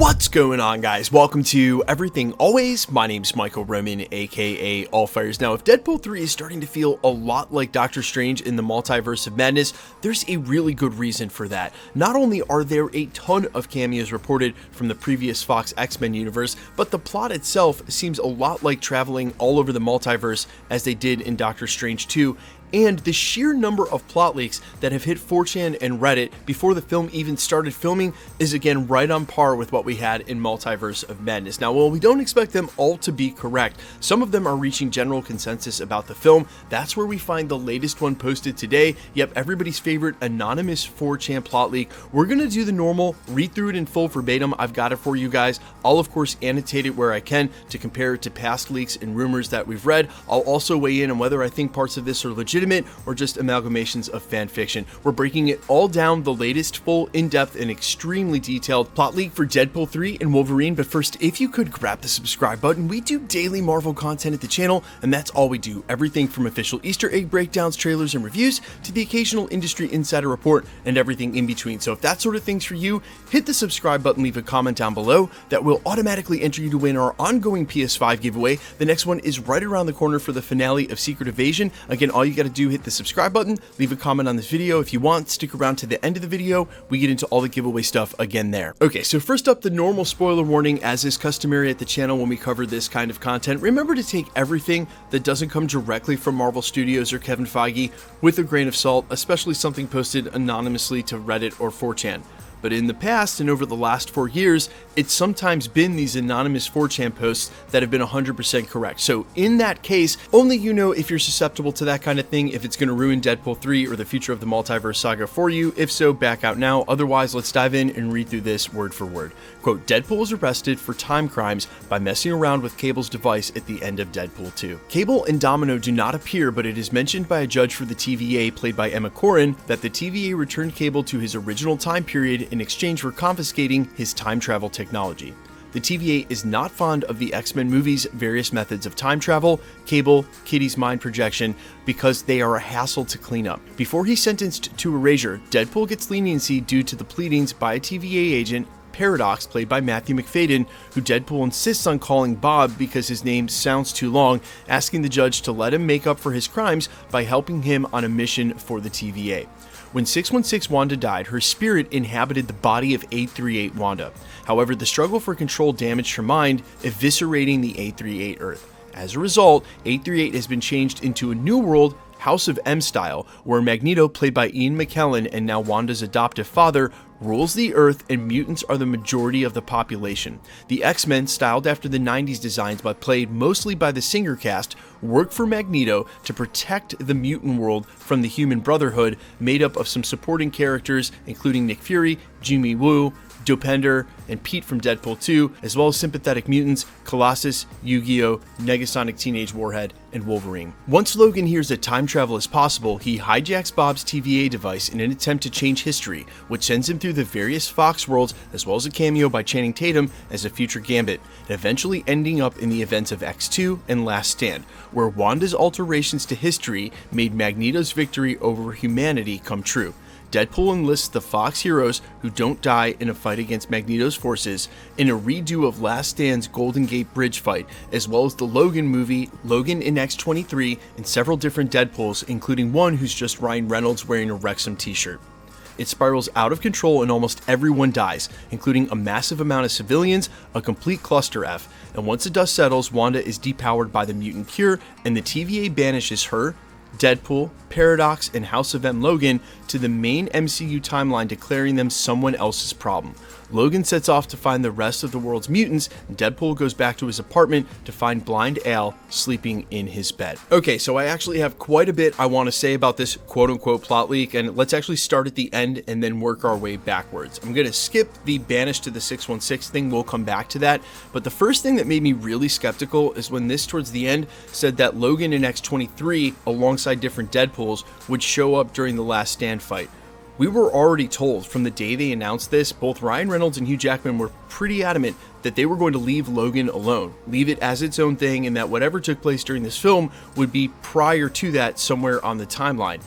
What's going on, guys? Welcome to Everything Always. My name's Michael Roman, aka Allfires. Now, if Deadpool 3 is starting to feel a lot like Doctor Strange in the Multiverse of Madness, there's a really good reason for that. Not only are there a ton of cameos reported from the previous Fox X-Men universe, but the plot itself seems a lot like traveling all over the multiverse as they did in Doctor Strange 2. And the sheer number of plot leaks that have hit 4chan and Reddit before the film even started filming is again right on par with what we had in Multiverse of Madness. Now, while we don't expect them all to be correct, some of them are reaching general consensus about the film. That's where we find the latest one posted today. Yep, everybody's favorite anonymous 4chan plot leak. We're gonna do the normal, read through it in full verbatim. I've got it for you guys. I'll of course annotate it where I can to compare it to past leaks and rumors that we've read. I'll also weigh in on whether I think parts of this are legitimate or just amalgamations of fan fiction. We're breaking it all down, the latest, full, in-depth, and extremely detailed plot leak for Deadpool 3 and Wolverine. But first, if you could grab the subscribe button. We do daily Marvel content at the channel, and that's all we do. Everything from official Easter egg breakdowns, trailers, and reviews, to the occasional industry insider report, and everything in between. So if that sort of thing's for you, hit the subscribe button, leave a comment down below. That will automatically enter you to win our ongoing PS5 giveaway. The next one is right around the corner for the finale of Secret Invasion. Again, all you gotta do, hit the subscribe button, leave a comment on this video. If you want, stick around to the end of the video. We get into all the giveaway stuff again there. Okay, so first up, the normal spoiler warning, as is customary at the channel when we cover this kind of content. Remember to take everything that doesn't come directly from Marvel Studios or Kevin Feige with a grain of salt, especially something posted anonymously to Reddit or 4chan. But in the past and over the last 4 years, it's sometimes been these anonymous 4chan posts that have been 100% correct. So in that case, only you know if you're susceptible to that kind of thing, if it's going to ruin Deadpool 3 or the future of the multiverse saga for you. If so, back out now. Otherwise, let's dive in and read through this word for word. Quote, Deadpool was arrested for time crimes by messing around with Cable's device at the end of Deadpool 2. Cable and Domino do not appear, but it is mentioned by a judge for the TVA, played by Emma Corrin, that the TVA returned Cable to his original time period in exchange for confiscating his time travel technology. The TVA is not fond of the X-Men movies' various methods of time travel, Cable, Kitty's mind projection, because they are a hassle to clean up. Before he's sentenced to erasure, Deadpool gets leniency due to the pleadings by a TVA agent, Paradox, played by Matthew McFadden, who Deadpool insists on calling Bob because his name sounds too long, asking the judge to let him make up for his crimes by helping him on a mission for the TVA. When 616 Wanda died, her spirit inhabited the body of 838 Wanda. However, the struggle for control damaged her mind, eviscerating the 838 Earth. As a result, 838 has been changed into a new world, House of M style, where Magneto, played by Ian McKellen and now Wanda's adoptive father, rules the Earth, and mutants are the majority of the population. The X-Men, styled after the 90s designs but played mostly by the Singer cast, work for Magneto to protect the mutant world from the Human Brotherhood, made up of some supporting characters including Nick Fury, Jimmy Woo, Dopinder, and Pete from Deadpool 2, as well as sympathetic mutants Colossus, Yu-Gi-Oh!, Negasonic Teenage Warhead, and Wolverine. Once Logan hears that time travel is possible, he hijacks Bob's TVA device in an attempt to change history, which sends him through the various Fox worlds, as well as a cameo by Channing Tatum as a future Gambit, and eventually ending up in the events of X2 and Last Stand, where Wanda's alterations to history made Magneto's victory over humanity come true. Deadpool enlists the Fox heroes who don't die in a fight against Magneto's forces in a redo of Last Stand's Golden Gate Bridge fight, as well as the Logan movie, Logan in X-23, and several different Deadpools, including one who's just Ryan Reynolds wearing a Wrexham t-shirt. It spirals out of control and almost everyone dies, including a massive amount of civilians, a complete cluster F, and once the dust settles, Wanda is depowered by the mutant cure, and the TVA banishes her, Deadpool, Paradox, and House of M Logan to the main MCU timeline, declaring them someone else's problem. Logan sets off to find the rest of the world's mutants, and Deadpool goes back to his apartment to find blind Al sleeping in his bed. Okay, so I actually have quite a bit I want to say about this quote-unquote plot leak, and let's actually start at the end and then work our way backwards. I'm going to skip the banished to the 616 thing, we'll come back to that, but the first thing that made me really skeptical is when this towards the end said that Logan in X-23, alongside different Deadpools, would show up during the Last Stand fight. We were already told from the day they announced this, both Ryan Reynolds and Hugh Jackman were pretty adamant that they were going to leave Logan alone, leave it as its own thing, and that whatever took place during this film would be prior to that somewhere on the timeline.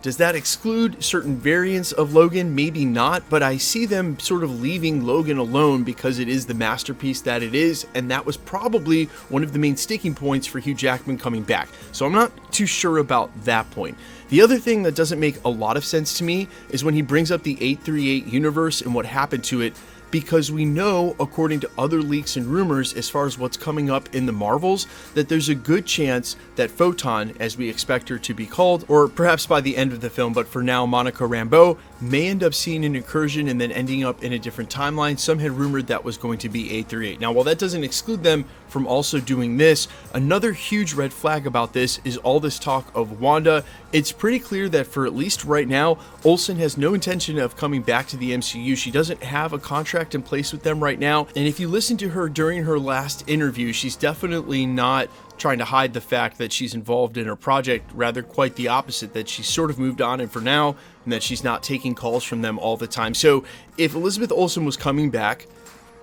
Does that exclude certain variants of Logan? Maybe not, but I see them sort of leaving Logan alone because it is the masterpiece that it is, and that was probably one of the main sticking points for Hugh Jackman coming back. So I'm not too sure about that point. The other thing that doesn't make a lot of sense to me is when he brings up the 838 universe and what happened to it, because we know, according to other leaks and rumors, as far as what's coming up in the Marvels, that there's a good chance that Photon, as we expect her to be called, or perhaps by the end of the film, but for now, Monica Rambeau, may end up seeing an incursion and then ending up in a different timeline. Some had rumored that was going to be 838. Now, while that doesn't exclude them from also doing this, another huge red flag about this is all this talk of Wanda. It's pretty clear that for at least right now, Olsen has no intention of coming back to the MCU. She doesn't have a contract in place with them right now, and if you listen to her during her last interview, she's definitely not trying to hide the fact that she's involved in her project. Rather, quite the opposite, that she's sort of moved on and for now, and that she's not taking calls from them all the time. So if Elizabeth Olsen was coming back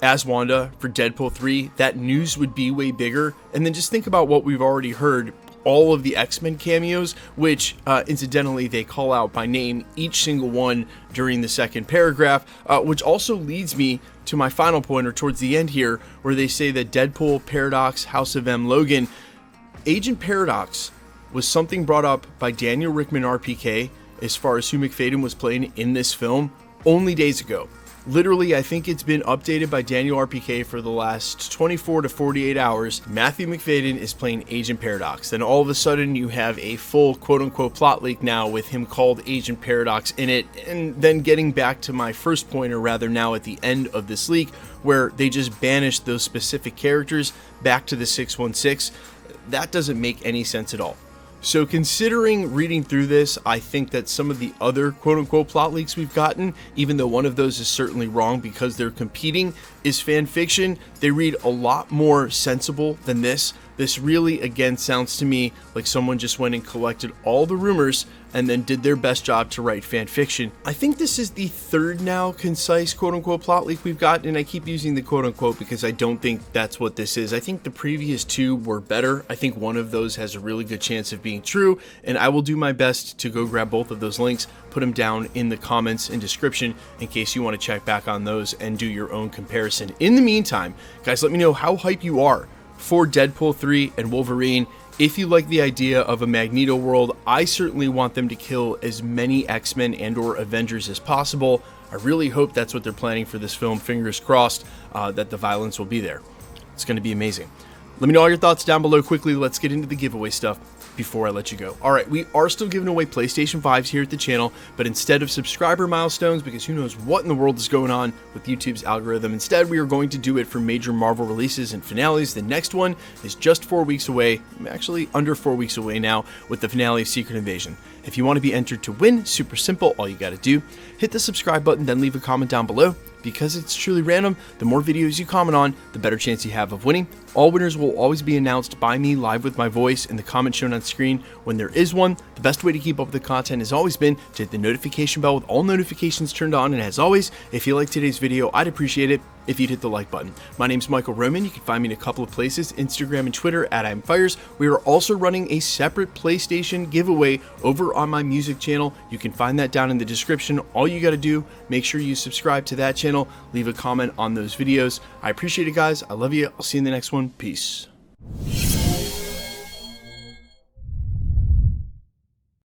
as Wanda for Deadpool 3, that news would be way bigger. And then just think about what we've already heard, all of the X-Men cameos, which incidentally they call out by name, each single one during the second paragraph, which also leads me to my final point, or towards the end here, where they say that Deadpool, Paradox, House of M, Logan, Agent Paradox was something brought up by Daniel Rickman RPK as far as Hugh McFadden was playing in this film only days ago. Literally, I think it's been updated by Daniel RPK for the last 24 to 48 hours. Matthew McFadden is playing Agent Paradox. Then all of a sudden you have a full quote-unquote plot leak now with him called Agent Paradox in it. And then getting back to my first point, or rather now at the end of this leak, where they just banished those specific characters back to the 616. That doesn't make any sense at all. So considering reading through this, I think that some of the other quote-unquote plot leaks we've gotten, even though one of those is certainly wrong because they're competing, is fan fiction. They read a lot more sensible than this. This really, again, sounds to me like someone just went and collected all the rumors and then did their best job to write fan fiction. I think this is the third now concise quote-unquote plot leak we've gotten, and I keep using the quote-unquote because I don't think that's what this is. I think the previous two were better. I think one of those has a really good chance of being true, and I will do my best to go grab both of those links, put them down in the comments and description in case you want to check back on those and do your own comparison. In the meantime, guys, let me know how hype you are for Deadpool 3 and Wolverine. If you like the idea of a Magneto world, I certainly want them to kill as many X-Men and or Avengers as possible. I really hope that's what they're planning for this film. Fingers crossed that the violence will be there. It's going to be amazing. Let me know all your thoughts down below quickly. Let's get into the giveaway stuff before I let you go. Alright, we are still giving away PlayStation 5s here at the channel, but instead of subscriber milestones, because who knows what in the world is going on with YouTube's algorithm, instead we are going to do it for major Marvel releases and finales. The next one is just 4 weeks away, actually under 4 weeks away now, with the finale of Secret Invasion. If you want to be entered to win, super simple, all you gotta do, hit the subscribe button, then leave a comment down below. Because it's truly random, the more videos you comment on, the better chance you have of winning. All winners will always be announced by me live with my voice in the comment shown on screen when there is one. The best way to keep up with the content has always been to hit the notification bell with all notifications turned on, and as always, if you like today's video, I'd appreciate it if you'd hit the like button. My name's Michael Roman. You can find me in a couple of places, Instagram and Twitter at I'mFires. We are also running a separate PlayStation giveaway over on my music channel. You can find that down in the description. All you gotta do, make sure you subscribe to that channel, leave a comment on those videos. I appreciate it, guys. I love you. I'll see you in the next one. Peace.